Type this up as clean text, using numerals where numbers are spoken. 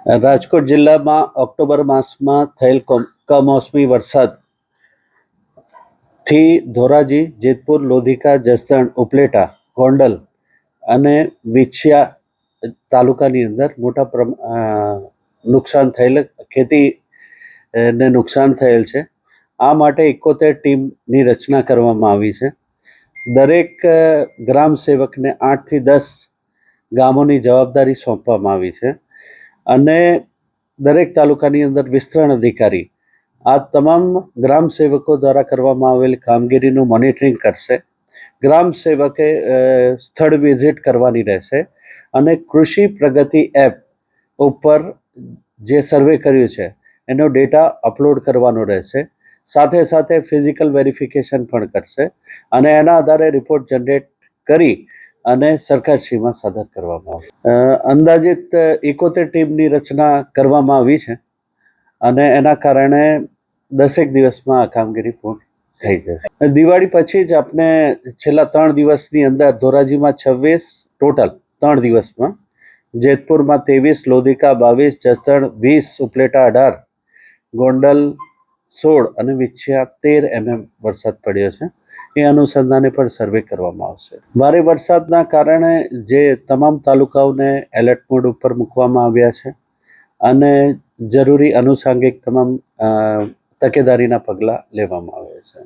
રાજકોટ જિલ્લામાં ઓક્ટોબર માસમાં થયેલ કમોસમી વરસાદથી ધોરાજી, જેતપુર, લોધિકા, જસદણ, ઉપલેટા, ગોંડલ અને વિછિયા તાલુકાની અંદર મોટા નુકસાન થયેલ, ખેતીને નુકસાન થયેલ છે. આ માટે 71 ટીમની રચના કરવામાં આવી છે. દરેક ગ્રામ સેવકને 8 થી 10 ગામોની જવાબદારી સોંપવામાં આવી છે અને દરેક તાલુકાની અંદર વિસ્તરણ અધિકારી આ તમામ ગ્રામ સેવકો દ્વારા કરવામાં આવેલ કામગીરીનું મોનિટરિંગ કરશે. ગ્રામ સેવકે સ્થળ વિઝિટ કરવાની રહેશે અને કૃષિ પ્રગતિ એપ ઉપર જે સર્વે કર્યું છે એનો ડેટા અપલોડ કરવાનો રહેશે. સાથે સાથે ફિઝિકલ વેરિફિકેશન પણ કરશે અને એના આધારે રિપોર્ટ જનરેટ કરી અને સરકારશ્રીમાં સાદર કરવામાં આવશે. અંદાજિત 71 ટીમની રચના કરવામાં આવી છે અને એના કારણે 10 દિવસમાં આ કામગીરી પૂર્ણ થઈ જશે. દિવાળી પછી જ આપણે છેલ્લા 3 દિવસની અંદર ધોરાજીમાં 26 ટોટલ 3 દિવસમાં, જેતપુરમાં 23, લોધિકા 22, જસદણ 20, ઉપલેટા 18, ગોંડલ 16 અને વિછિયા 13 વરસાદ પડ્યો છે. એ અનુસંધાને પણ સર્વે કરવામાં આવશે. ભારે વરસાદના કારણે જે તમામ તાલુકાઓને એલર્ટ મોડ ઉપર મૂકવામાં આવ્યા છે અને જરૂરી આનુષાંગિક તમામ તકેદારીના પગલાં લેવામાં આવ્યા છે.